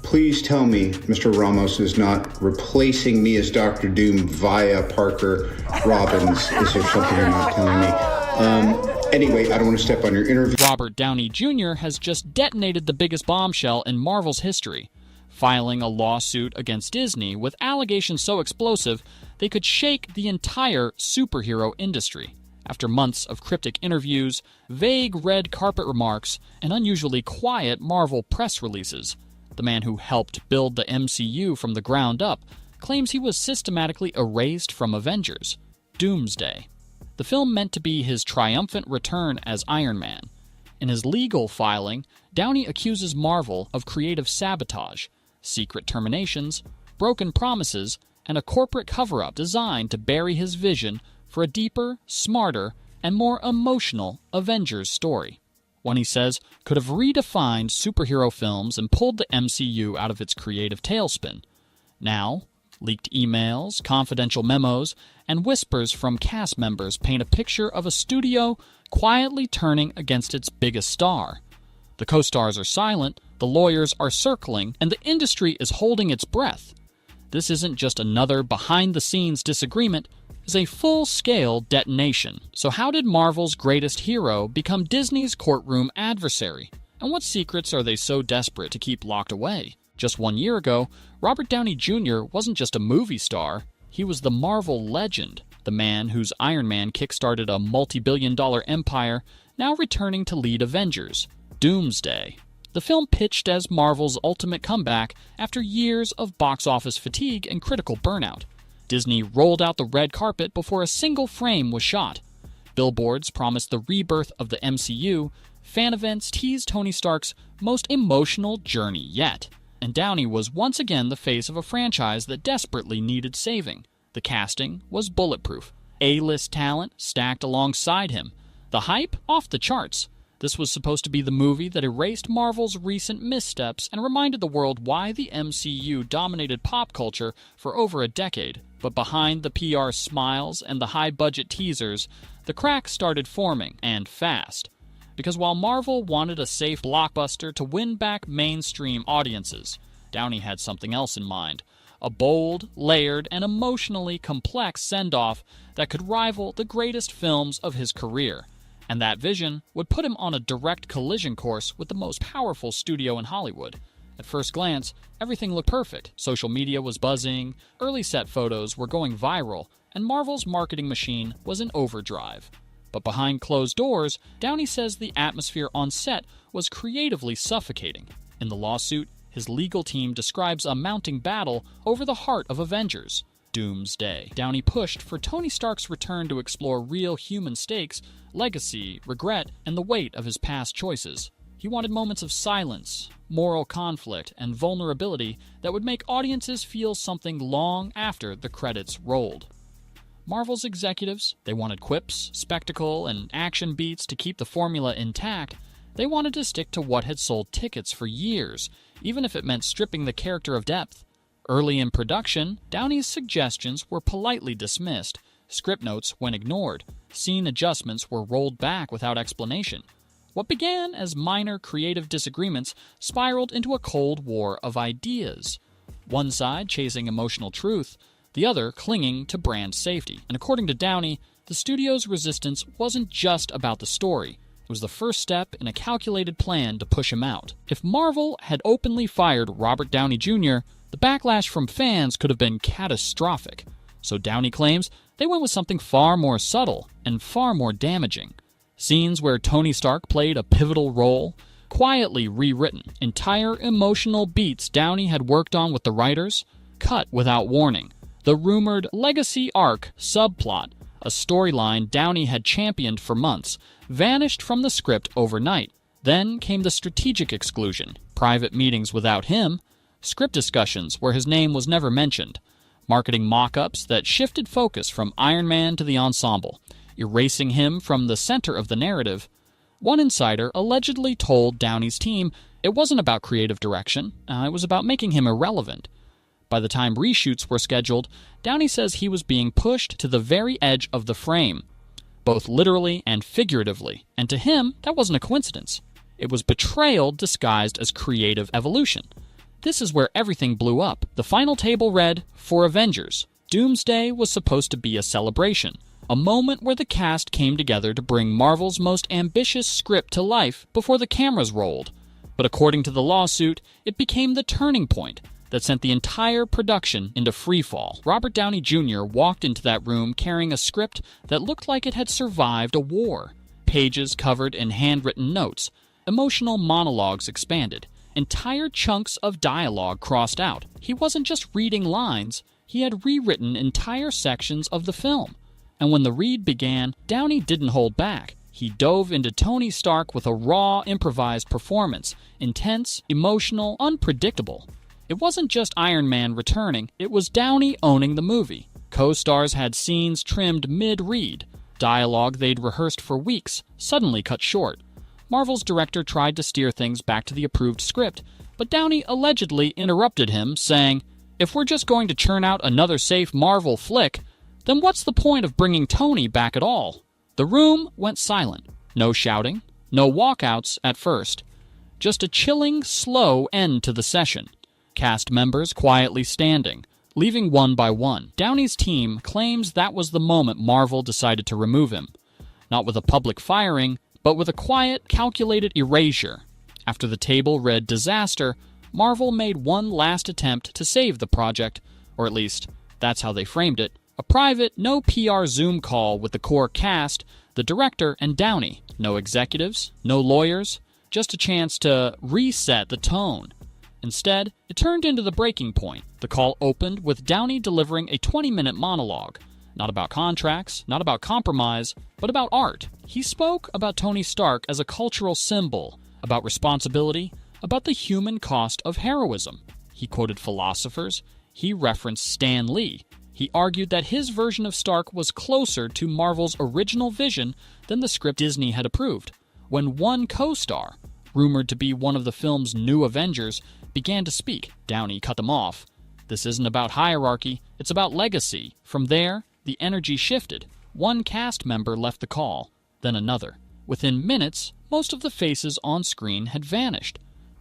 Please tell me Mr. Ramos is not replacing me as Dr. Doom via Parker Robbins. Is there something you're not telling me? Anyway, I don't want to step on your interview. Robert Downey Jr. has just detonated the biggest bombshell in Marvel's history, filing a lawsuit against Disney with allegations so explosive they could shake the entire superhero industry. After months of cryptic interviews, vague red carpet remarks, and unusually quiet Marvel press releases, the man who helped build the MCU from the ground up claims he was systematically erased from Avengers, Doomsday. The film meant to be his triumphant return as Iron Man. In his legal filing, Downey accuses Marvel of creative sabotage, secret terminations, broken promises, and a corporate cover-up designed to bury his vision for a deeper, smarter, and more emotional Avengers story. One he says could have redefined superhero films and pulled the MCU out of its creative tailspin. Now, leaked emails, confidential memos, and whispers from cast members paint a picture of a studio quietly turning against its biggest star. The co-stars are silent, the lawyers are circling, and the industry is holding its breath. This isn't just another behind-the-scenes disagreement, it's a full-scale detonation. So how did Marvel's greatest hero become Disney's courtroom adversary? And what secrets are they so desperate to keep locked away? Just 1 year ago, Robert Downey Jr. wasn't just a movie star, he was the Marvel legend, the man whose Iron Man kickstarted a multi-billion-dollar empire, now returning to lead Avengers, Doomsday. The film pitched as Marvel's ultimate comeback after years of box office fatigue and critical burnout. Disney rolled out the red carpet before a single frame was shot. Billboards promised the rebirth of the MCU, fan events teased Tony Stark's most emotional journey yet. And Downey was once again the face of a franchise that desperately needed saving. The casting was bulletproof. A-list talent stacked alongside him. The hype? Off the charts. This was supposed to be the movie that erased Marvel's recent missteps and reminded the world why the MCU dominated pop culture for over a decade. But behind the PR smiles and the high-budget teasers, the cracks started forming, and fast. Because while Marvel wanted a safe blockbuster to win back mainstream audiences, Downey had something else in mind. A bold, layered, and emotionally complex send-off that could rival the greatest films of his career. And that vision would put him on a direct collision course with the most powerful studio in Hollywood. At first glance, everything looked perfect. Social media was buzzing, early set photos were going viral, and Marvel's marketing machine was in overdrive. But behind closed doors, Downey says the atmosphere on set was creatively suffocating. In the lawsuit, his legal team describes a mounting battle over the heart of Avengers, Doomsday. Downey pushed for Tony Stark's return to explore real human stakes, legacy, regret, and the weight of his past choices. He wanted moments of silence, moral conflict, and vulnerability that would make audiences feel something long after the credits rolled. Marvel's executives, they wanted quips, spectacle, and action beats to keep the formula intact. They wanted to stick to what had sold tickets for years, even if it meant stripping the character of depth. Early in production, Downey's suggestions were politely dismissed, script notes went ignored, scene adjustments were rolled back without explanation. What began as minor creative disagreements spiraled into a cold war of ideas. One side chasing emotional truth, the other clinging to brand safety. And according to Downey, the studio's resistance wasn't just about the story. It was the first step in a calculated plan to push him out. If Marvel had openly fired Robert Downey Jr., the backlash from fans could have been catastrophic. So Downey claims they went with something far more subtle and far more damaging. Scenes where Tony Stark played a pivotal role, quietly rewritten. Entire emotional beats Downey had worked on with the writers, cut without warning. The rumored legacy arc subplot, a storyline Downey had championed for months, vanished from the script overnight. Then came the strategic exclusion, private meetings without him, script discussions where his name was never mentioned, marketing mock-ups that shifted focus from Iron Man to the ensemble, erasing him from the center of the narrative. One insider allegedly told Downey's team it wasn't about creative direction, it was about making him irrelevant. By the time reshoots were scheduled, Downey says he was being pushed to the very edge of the frame, both literally and figuratively, and to him, that wasn't a coincidence. It was betrayal disguised as creative evolution. this is where everything blew up. The final table read, "For Avengers." Doomsday was supposed to be a celebration, a moment where the cast came together to bring Marvel's most ambitious script to life before the cameras rolled. But according to the lawsuit, it became the turning point that sent the entire production into freefall. Robert Downey Jr. walked into that room carrying a script that looked like it had survived a war. Pages covered in handwritten notes, emotional monologues expanded, entire chunks of dialogue crossed out. He wasn't just reading lines, he had rewritten entire sections of the film. And when the read began, Downey didn't hold back. He dove into Tony Stark with a raw, improvised performance, intense, emotional, unpredictable. It wasn't just Iron Man returning, it was Downey owning the movie. Co-stars had scenes trimmed mid-read. Dialogue they'd rehearsed for weeks, suddenly cut short. Marvel's director tried to steer things back to the approved script, but Downey allegedly interrupted him, saying, "If we're just going to churn out another safe Marvel flick, then what's the point of bringing Tony back at all?" The room went silent. No shouting, no walkouts at first. Just a chilling, slow end to the session. Cast members quietly standing, leaving one by one. Downey's team claims that was the moment Marvel decided to remove him. Not with a public firing, but with a quiet, calculated erasure. After the table read disaster, Marvel made one last attempt to save the project, or at least, that's how they framed it. A private, no PR Zoom call with the core cast, the director, and Downey. No executives, no lawyers, just a chance to reset the tone. Instead, it turned into the breaking point. The call opened with Downey delivering a 20-minute monologue. Not about contracts, not about compromise, but about art. He spoke about Tony Stark as a cultural symbol, about responsibility, about the human cost of heroism. He quoted philosophers. He referenced Stan Lee. He argued that his version of Stark was closer to Marvel's original vision than the script Disney had approved. When one co-star, rumored to be one of the film's new Avengers, began to speak, Downey cut them off. This isn't about hierarchy, it's about legacy. From there, the energy shifted. One cast member left the call, then another. Within minutes, most of the faces on screen had vanished.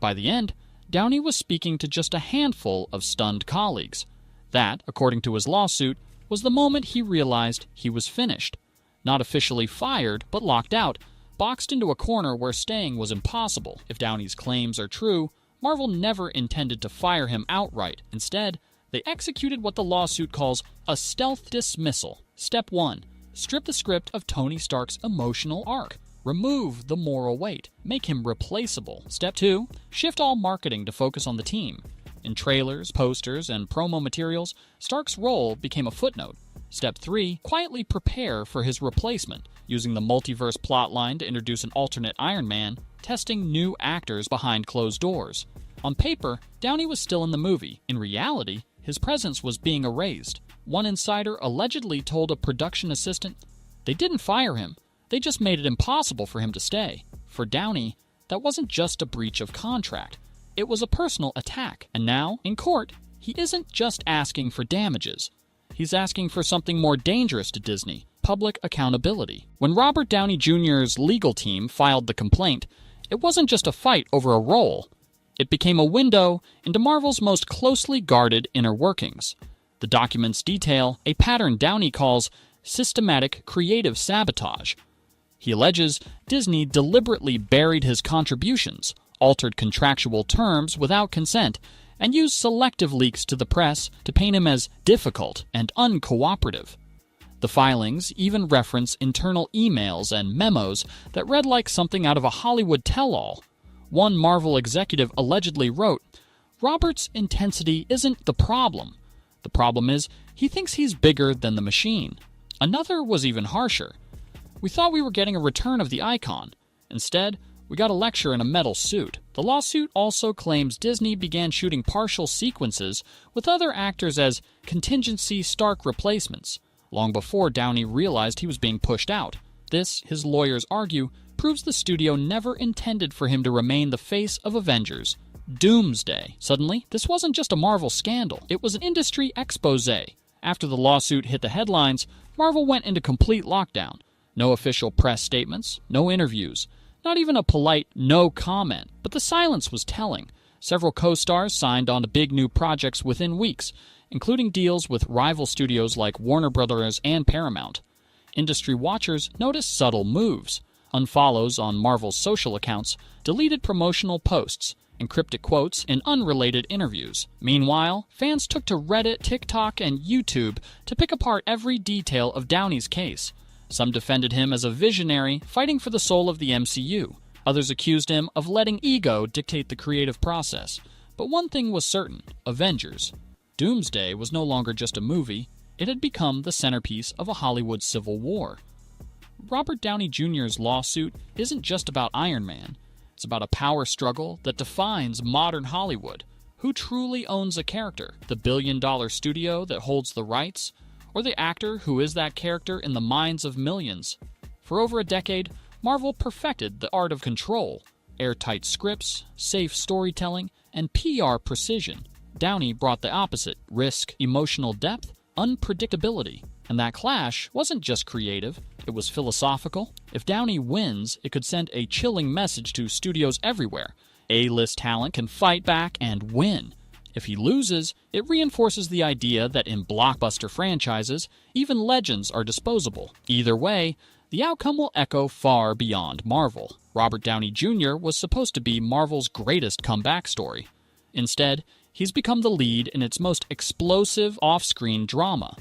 By the end, Downey was speaking to just a handful of stunned colleagues. That, according to his lawsuit, was the moment he realized he was finished. Not officially fired, but locked out, boxed into a corner where staying was impossible. If Downey's claims are true, Marvel never intended to fire him outright. Instead, they executed what the lawsuit calls a stealth dismissal. Step 1. Strip the script of Tony Stark's emotional arc. Remove the moral weight. Make him replaceable. Step 2. Shift all marketing to focus on the team. In trailers, posters, and promo materials, Stark's role became a footnote. Step 3. Quietly prepare for his replacement, using the multiverse plotline to introduce an alternate Iron Man, testing new actors behind closed doors. On paper, Downey was still in the movie. In reality, his presence was being erased. One insider allegedly told a production assistant, "They didn't fire him, they just made it impossible for him to stay." For Downey, that wasn't just a breach of contract. It was a personal attack. And now, in court, he isn't just asking for damages. He's asking for something more dangerous to Disney: public accountability. When Robert Downey Jr.'s legal team filed the complaint, it wasn't just a fight over a role. It became a window into Marvel's most closely guarded inner workings. The documents detail a pattern Downey calls systematic creative sabotage. He alleges Disney deliberately buried his contributions, altered contractual terms without consent, and used selective leaks to the press to paint him as difficult and uncooperative. The filings even reference internal emails and memos that read like something out of a Hollywood tell-all. One Marvel executive allegedly wrote, "Robert's intensity isn't the problem. The problem is he thinks he's bigger than the machine." Another was even harsher. "We thought we were getting a return of the icon. Instead, we got a lecture in a metal suit." The lawsuit also claims Disney began shooting partial sequences with other actors as contingency Stark replacements, long before Downey realized he was being pushed out. This, his lawyers argue, proves the studio never intended for him to remain the face of Avengers. Doomsday. Suddenly, this wasn't just a Marvel scandal, it was an industry expose. After the lawsuit hit the headlines, Marvel went into complete lockdown. No official press statements, no interviews, not even a polite no comment. But the silence was telling. Several co-stars signed on to big new projects within weeks, including deals with rival studios like Warner Brothers and Paramount. Industry watchers noticed subtle moves: unfollows on Marvel's social accounts, deleted promotional posts, and cryptic quotes in unrelated interviews. Meanwhile, fans took to Reddit, TikTok, and YouTube to pick apart every detail of Downey's case. Some defended him as a visionary fighting for the soul of the MCU. Others accused him of letting ego dictate the creative process. But one thing was certain: Avengers. Doomsday was no longer just a movie, it had become the centerpiece of a Hollywood civil war. Robert Downey Jr.'s lawsuit isn't just about Iron Man. It's about a power struggle that defines modern Hollywood. Who truly owns a character? The billion-dollar studio that holds the rights? Or the actor who is that character in the minds of millions? For over a decade, Marvel perfected the art of control: airtight scripts, safe storytelling, and PR precision. Downey brought the opposite: risk, emotional depth, unpredictability. And that clash wasn't just creative, it was philosophical. If Downey wins, it could send a chilling message to studios everywhere. A-list talent can fight back and win. If he loses, it reinforces the idea that in blockbuster franchises, even legends are disposable. Either way, the outcome will echo far beyond Marvel. Robert Downey Jr. was supposed to be Marvel's greatest comeback story. Instead, he's become the lead in its most explosive off-screen drama.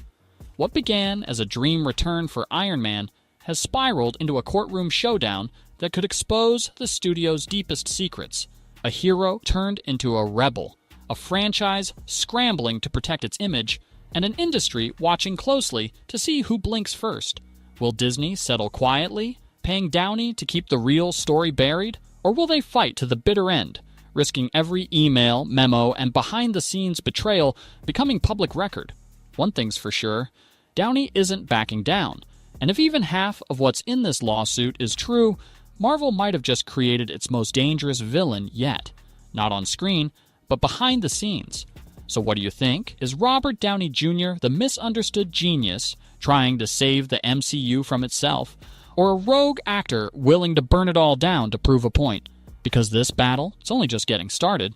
What began as a dream return for Iron Man has spiraled into a courtroom showdown that could expose the studio's deepest secrets. A hero turned into a rebel, a franchise scrambling to protect its image, and an industry watching closely to see who blinks first. Will Disney settle quietly, paying Downey to keep the real story buried? Or will they fight to the bitter end, risking every email, memo, and behind-the-scenes betrayal becoming public record? One thing's for sure: Downey isn't backing down. And if even half of what's in this lawsuit is true, Marvel might have just created its most dangerous villain yet. Not on screen, but behind the scenes. So what do you think? Is Robert Downey Jr. the misunderstood genius trying to save the MCU from itself, or a rogue actor willing to burn it all down to prove a point? Because this battle, it's only just getting started.